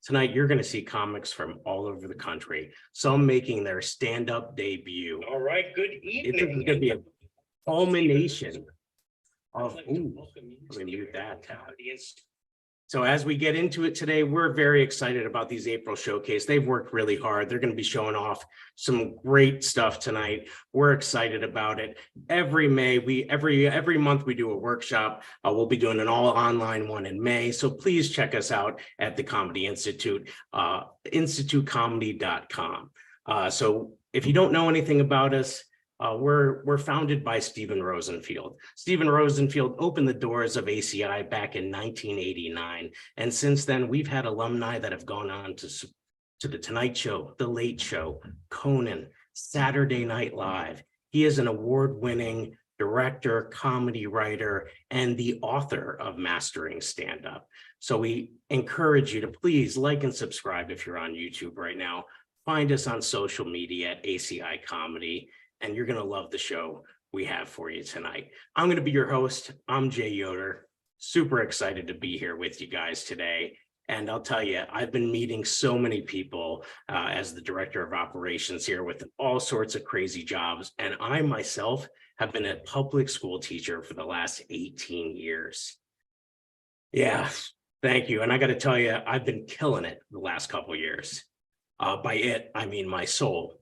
Tonight, you're going to see comics from all over the country, some making their stand-up debut. All right, good This is evening. going to be a culmination of, let me mute that tab. So as we get into it today, we're very excited about these April showcase. They've worked really hard. They're going to be showing off some great stuff tonight. We're excited about it. Every month we do a workshop. We'll be doing an all online one in May. So please check us out at the Comedy Institute, institutecomedy.com. So if you don't know anything about us, we're founded by Stephen Rosenfield. Stephen Rosenfield opened the doors of ACI back in 1989. And since then, we've had alumni that have gone on to The Tonight Show, The Late Show, Conan, Saturday Night Live. He is an award-winning director, comedy writer, and the author of Mastering Stand-Up. So we encourage you to please like and subscribe if you're on YouTube right now. Find us on social media at ACI Comedy. And you're going to love the show we have for you tonight. I'm going to be your host. I'm Jay Yoder. Super excited to be here with you guys today. And I'll tell you, I've been meeting so many people as the director of operations here with all sorts of crazy jobs. And I myself have been a public school teacher for the last 18 years. Yeah, thank you. And I got to tell you, I've been killing it the last couple of years. By it, I mean my soul.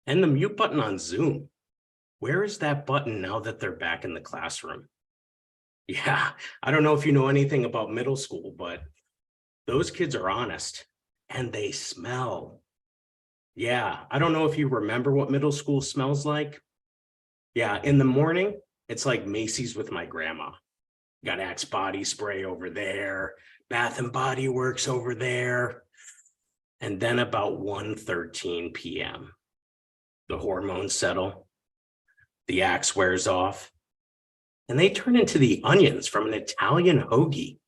And the mute button on Zoom. Where is that button now that they're back in the classroom? Yeah, I don't know if you know anything about middle school, but those kids are honest and they smell. Yeah, I don't know if you remember what middle school smells like. Yeah, in the morning, it's like Macy's with my grandma. Got Axe body spray over there, Bath and Body Works over there. And then about 1:13 p.m. the hormones settle, the Axe wears off, and they turn into the onions from an Italian hoagie.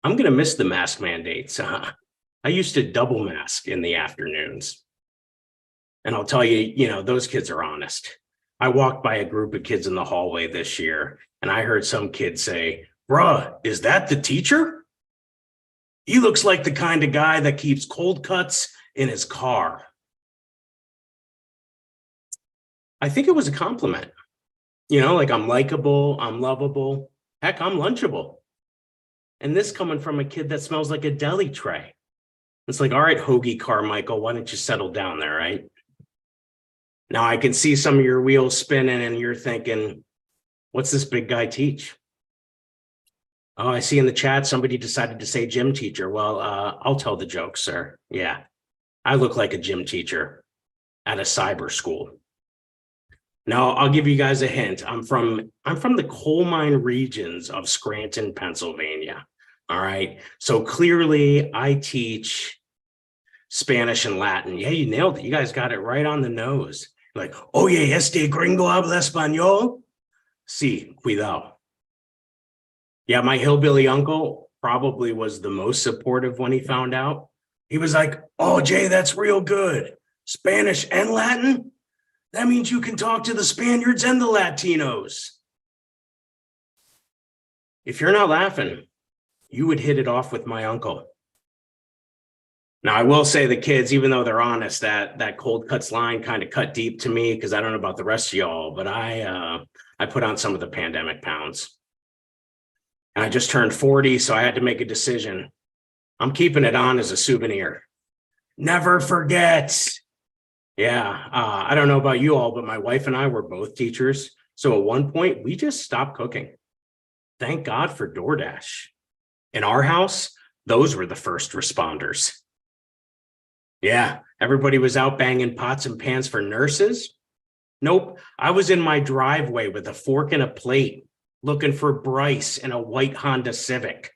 I'm going to miss the mask mandates. I used to double mask in the afternoons. And I'll tell you, those kids are honest. I walked by a group of kids in the hallway this year, and I heard some kid say, "Bruh, is that the teacher? He looks like the kind of guy that keeps cold cuts in his car." I think it was a compliment, like I'm likable, I'm lovable, heck, I'm lunchable. And this coming from a kid that smells like a deli tray. It's like, all right, Hoagie Carmichael, why don't you settle down there, right? Now I can see some of your wheels spinning and you're thinking, what's this big guy teach? Oh, I see in the chat, somebody decided to say gym teacher. Well, I'll tell the joke, sir. Yeah, I look like a gym teacher at a cyber school. Now, I'll give you guys a hint. I'm from the coal mine regions of Scranton, Pennsylvania. All right. So clearly I teach Spanish and Latin. Yeah, you nailed it. You guys got it right on the nose. Like, oye, este gringo habla español? Sí, cuidado. Yeah, my hillbilly uncle probably was the most supportive when he found out. He was like, "Oh, Jay, that's real good. Spanish and Latin? That means you can talk to the Spaniards and the Latinos." If you're not laughing, you would hit it off with my uncle. Now, I will say the kids, even though they're honest, that cold cuts line kind of cut deep to me because I don't know about the rest of y'all, but I put on some of the pandemic pounds. And I just turned 40, so I had to make a decision. I'm keeping it on as a souvenir. Never forget. Yeah, I don't know about you all, but my wife and I were both teachers. So at one point, we just stopped cooking. Thank God for DoorDash. In our house, those were the first responders. Yeah, everybody was out banging pots and pans for nurses. Nope, I was in my driveway with a fork and a plate looking for Bryce in a white Honda Civic.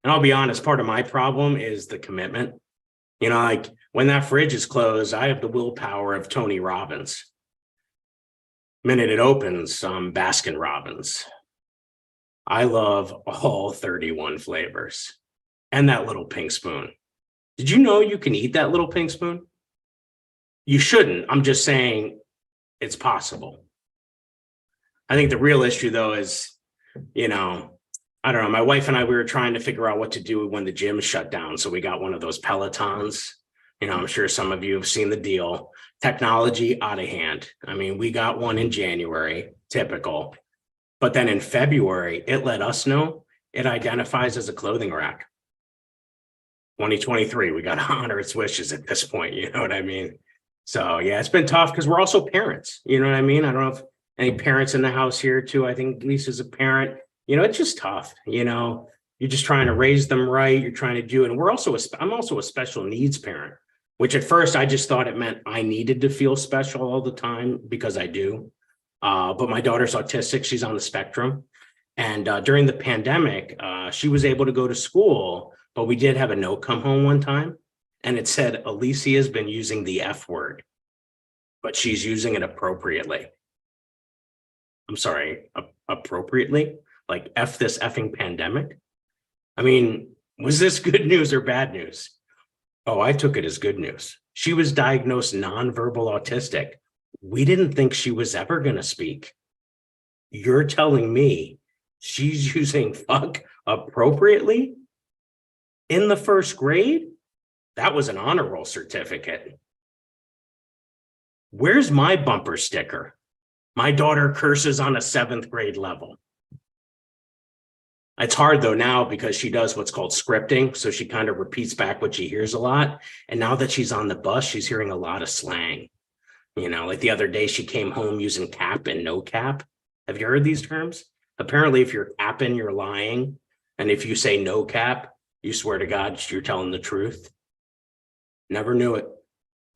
And I'll be honest, part of my problem is the commitment. Like when that fridge is closed, I have the willpower of Tony Robbins. Minute it opens, I'm Baskin Robbins. I love all 31 flavors and that little pink spoon. Did you know you can eat that little pink spoon? You shouldn't. I'm just saying it's possible. I think the real issue, though, is, I don't know. My wife and I, we were trying to figure out what to do when the gym shut down. So we got one of those Pelotons. I'm sure some of you have seen the deal. Technology out of hand. I mean, we got one in January, typical. But then in February, it let us know it identifies as a clothing rack. 2023, we got to honor its wishes at this point. You know what I mean? So yeah, it's been tough because we're also parents. You know what I mean? I don't know if any parents in the house here too. I think Lisa's a parent. It's just tough. You're just trying to raise them right. You're trying to do it. And I'm also a special needs parent, which at first I just thought it meant I needed to feel special all the time because I do. But my daughter's autistic. She's on the spectrum. And during the pandemic, she was able to go to school, but we did have a note come home one time. And it said, Alicia's been using the F word, but she's using it appropriately. I'm sorry, appropriately? Like F this effing pandemic? I mean, was this good news or bad news? Oh, I took it as good news. She was diagnosed nonverbal autistic. We didn't think she was ever going to speak. You're telling me she's using fuck appropriately in the first grade? That was an honor roll certificate. Where's my bumper sticker? My daughter curses on a 7th grade level. It's hard though now because she does what's called scripting. So she kind of repeats back what she hears a lot. And now that she's on the bus, she's hearing a lot of slang. Like the other day she came home using cap and no cap. Have you heard these terms? Apparently, if you're capping, you're lying. And if you say no cap, you swear to God, you're telling the truth. Never knew it.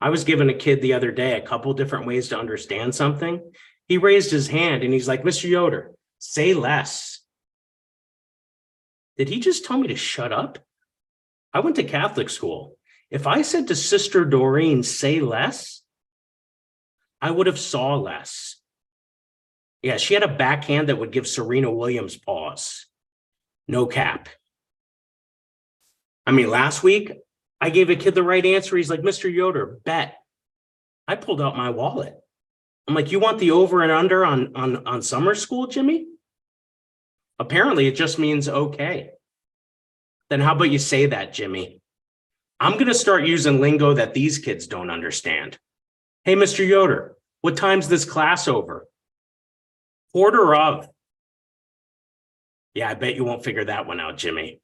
I was giving a kid the other day a couple different ways to understand something. He raised his hand and he's like, Mr. Yoder, say less. Did he just tell me to shut up? I went to Catholic school. If I said to Sister Doreen, say less, I would have saw less. Yeah, she had a backhand that would give Serena Williams pause. No cap. I mean, last week, I gave a kid the right answer. He's like, Mr. Yoder, bet. I pulled out my wallet. I'm like, you want the over and under on summer school, Jimmy? Apparently, it just means okay. Then how about you say that, Jimmy? I'm going to start using lingo that these kids don't understand. Hey, Mr. Yoder, what time's this class over? Quarter of. Yeah, I bet you won't figure that one out, Jimmy.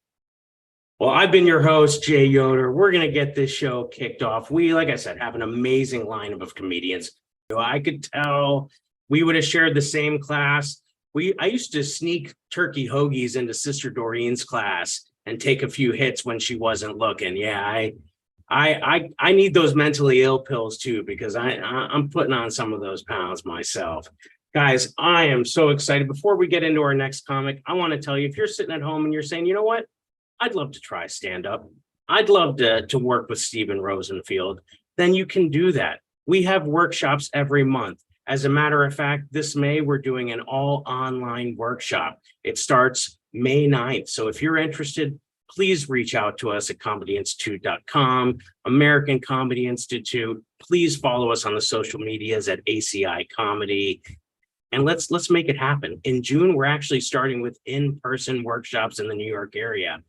Well, I've been your host, Jay Yoder. We're going to get this show kicked off. We, like I said, have an amazing lineup of comedians. I could tell we would have shared the same class. I used to sneak turkey hoagies into Sister Doreen's class and take a few hits when she wasn't looking. Yeah, I need those mentally ill pills too, because I'm putting on some of those pounds myself. Guys, I am so excited. Before we get into our next comic, I want to tell you, if you're sitting at home and you're saying, you know what? I'd love to try stand-up. I'd love to work with Steven Rosenfield. Then you can do that. We have workshops every month. As a matter of fact, this May, we're doing an all online workshop. It starts May 9th. So if you're interested, please reach out to us at comedyinstitute.com, American Comedy Institute. Please follow us on the social medias at ACI Comedy. And let's make it happen. In June, we're actually starting with in-person workshops in the New York area,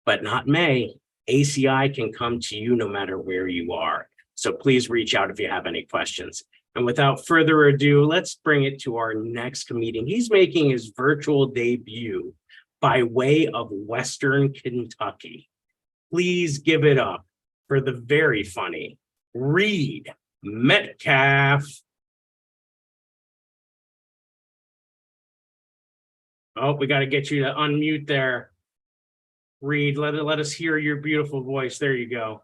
but not May. ACI can come to you no matter where you are. So please reach out if you have any questions. And without further ado, let's bring it to our next comedian. He's making his virtual debut by way of Western Kentucky. Please give it up for the very funny Reed Metcalf. Oh, we got to get you to unmute there. Reed, let us hear your beautiful voice. There you go.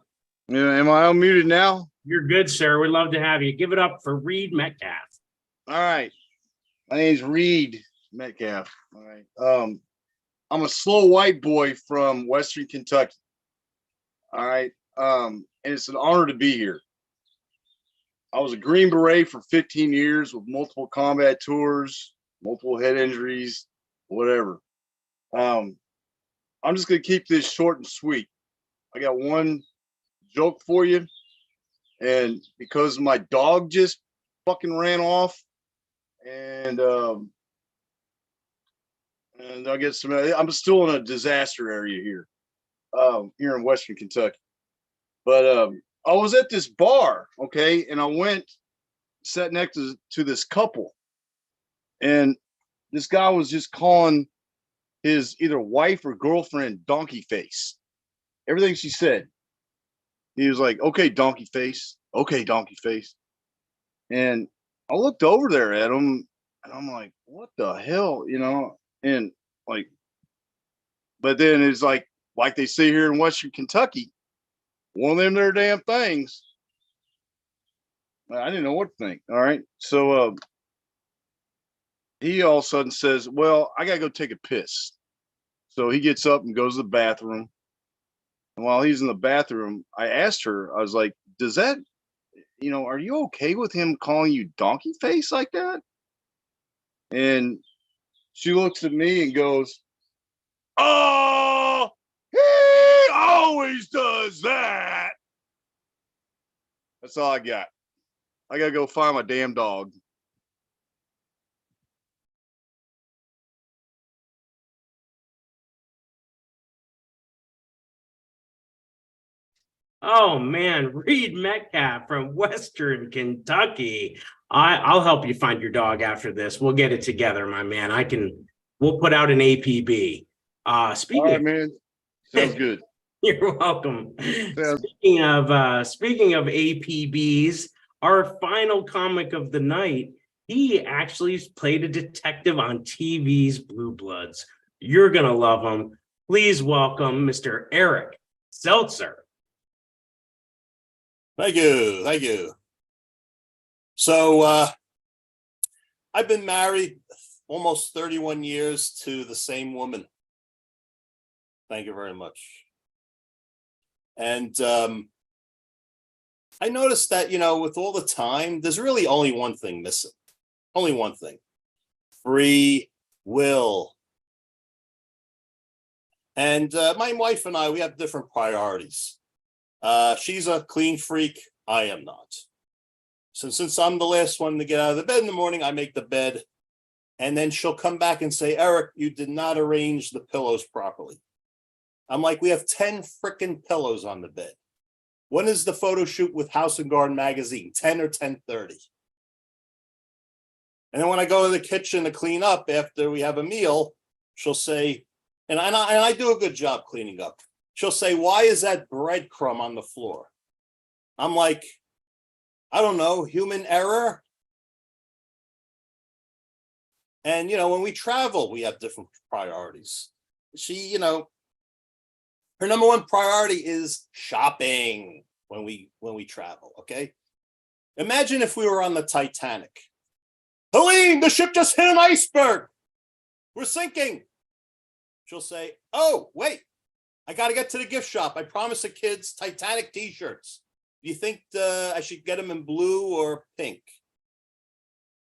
Yeah, am I unmuted now? You're good, sir. We'd love to have you. Give it up for Reed Metcalf. All right. My name's Reed Metcalf. All right. I'm a slow white boy from Western Kentucky. All right. And it's an honor to be here. I was a Green Beret for 15 years with multiple combat tours, multiple head injuries, whatever. I'm just going to keep this short and sweet. I got one joke for you. And because my dog just fucking ran off and and I'll get some. I'm still in a disaster area here, here in Western Kentucky. But I was at this bar, okay, and I went, sat next to this couple, and this guy was just calling his either wife or girlfriend donkey face. Everything she said, he was like, "Okay, donkey face. Okay, donkey face." And I looked over there at him, and I'm like, "What the hell?" You know? And like, but then it's like they say here in Western Kentucky, one of them there damn things. I didn't know what to think. All right, so he all of a sudden says, "Well, I gotta go take a piss." So he gets up and goes to the bathroom. And while he's in the bathroom, I asked her, I was like, "Does that, are you okay with him calling you donkey face like that?" And she looks at me and goes, "Oh, he always does that." That's all I got. I gotta go find my damn dog. Oh man, Reed Metcalf from Western Kentucky. I'll help you find your dog after this. We'll get it together, my man. We'll put out an APB. All Speaking right, of, man. Sounds good. you're welcome. Sounds Speaking of APBs, our final comic of the night, he actually played a detective on TV's Blue Bloods. You're gonna love him. Please welcome Mr. Eric Seltzer. Thank you. Thank you. So I've been married almost 31 years to the same woman. Thank you very much. And I noticed that, with all the time, there's really only one thing missing. Only one thing. Free will. And my wife and I, we have different priorities. She's a clean freak. I am not. So since I'm the last one to get out of the bed in the morning, I make the bed. And then she'll come back and say, "Eric, you did not arrange the pillows properly." I'm like, "We have 10 freaking pillows on the bed. When is the photo shoot with House and Garden magazine? 10 or 10:30? And then when I go to the kitchen to clean up after we have a meal, she'll say, and I do a good job cleaning up. She'll say, "Why is that breadcrumb on the floor?" I'm like, "I don't know, human error." And, when we travel, we have different priorities. She, her number one priority is shopping when we travel, okay? Imagine if we were on the Titanic. "Helene, the ship just hit an iceberg. We're sinking." She'll say, "Oh, wait. I got to get to the gift shop. I promised the kids Titanic t-shirts. Do you think I should get them in blue or pink?"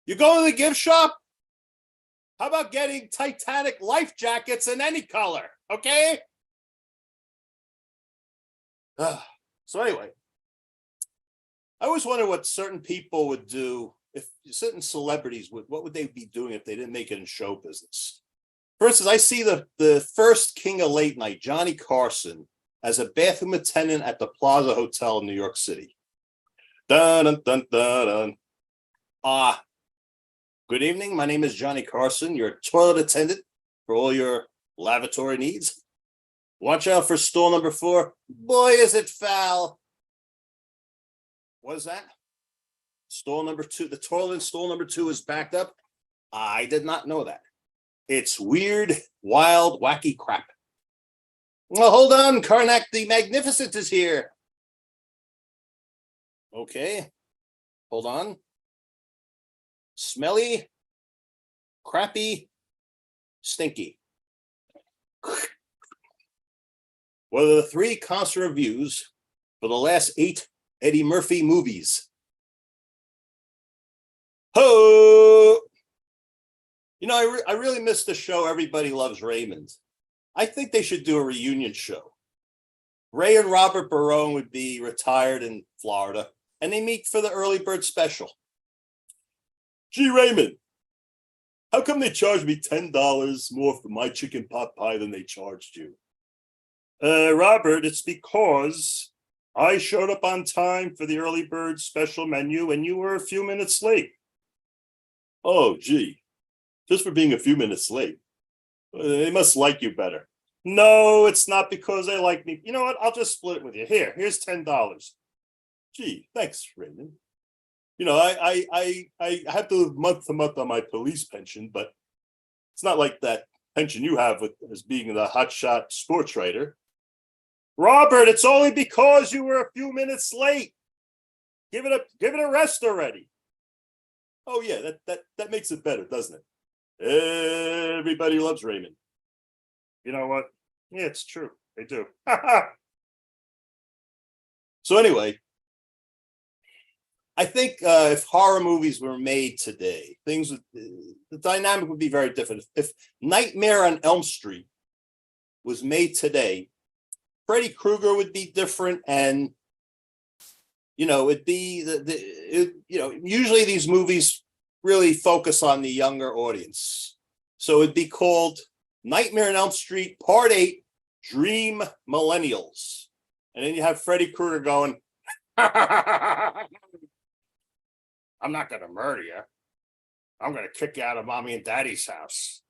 "You go to the gift shop? How about getting Titanic life jackets in any color? Okay." So anyway, I always wonder what certain people would do if certain celebrities what would they be doing if they didn't make it in show business? For instance, I see the first king of late night, Johnny Carson, as a bathroom attendant at the Plaza Hotel in New York City. Dun, dun, dun, dun, dun. Good evening. My name is Johnny Carson, your toilet attendant for all your lavatory needs. Watch out for stall number 4. Boy, is it foul. What is that? Stall number 2. The toilet in stall number 2 is backed up. I did not know that. It's weird, wild, wacky crap. Well, hold on. Karnak the Magnificent is here. Okay. Hold on. Smelly, crappy, stinky. What are the 3 constant reviews for the last 8 Eddie Murphy movies? Ho! I really miss the show Everybody Loves Raymond. I think they should do a reunion show. Ray and Robert Barone would be retired in Florida, and they meet for the early bird special. "Gee, Raymond, How come they charged me $10 more for my chicken pot pie than they charged you? Robert, it's because I showed up on time for the early bird special menu and you were a few minutes late. Oh, gee, just for being a few minutes late. They must like you better. No, it's not because they like me. You know what? I'll just split it with you. Here's $10. Gee, thanks, Raymond. You know, I have to live month to month on my police pension, but it's not like that pension you have with as being the hotshot sports writer. Robert, it's only because you were a few minutes late. Give it a rest already. Oh yeah, that makes it better, doesn't it? Everybody loves Raymond. You know what? Yeah, it's true. They do. So anyway, I think if horror movies were made today, the dynamic would be very different. If Nightmare on Elm Street was made today, Freddy Krueger would be different, and it'd be usually these movies really focus on the younger audience, so it'd be called Nightmare on Elm Street Part 8: Dream Millennials, and then you have Freddy Krueger going, "I'm not going to murder you. I'm going to kick you out of mommy and daddy's house.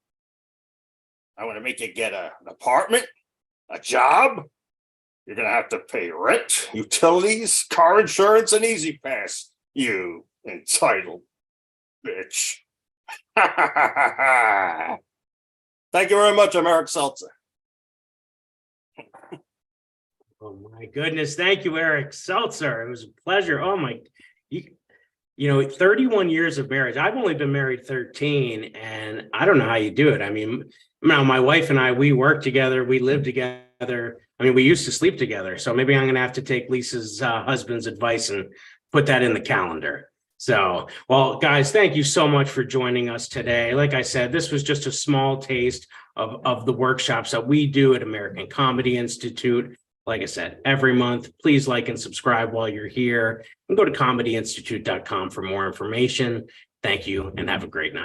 I'm going to make you get an apartment, a job. You're going to have to pay rent, utilities, car insurance, and Easy Pass. You entitled bitch." Thank you very much. I'm Eric Seltzer. Oh my goodness. Thank you, Eric Seltzer. It was a pleasure. Oh my, 31 years of marriage. I've only been married 13, and I don't know how you do it. I mean, now my wife and I, we work together, we live together. I mean, we used to sleep together. So maybe I'm going to have to take Lisa's husband's advice and put that in the calendar. So, well, guys, thank you so much for joining us today. Like I said, this was just a small taste of the workshops that we do at American Comedy Institute. Like I said, every month, please like and subscribe while you're here, and go to comedyinstitute.com for more information. Thank you and have a great night.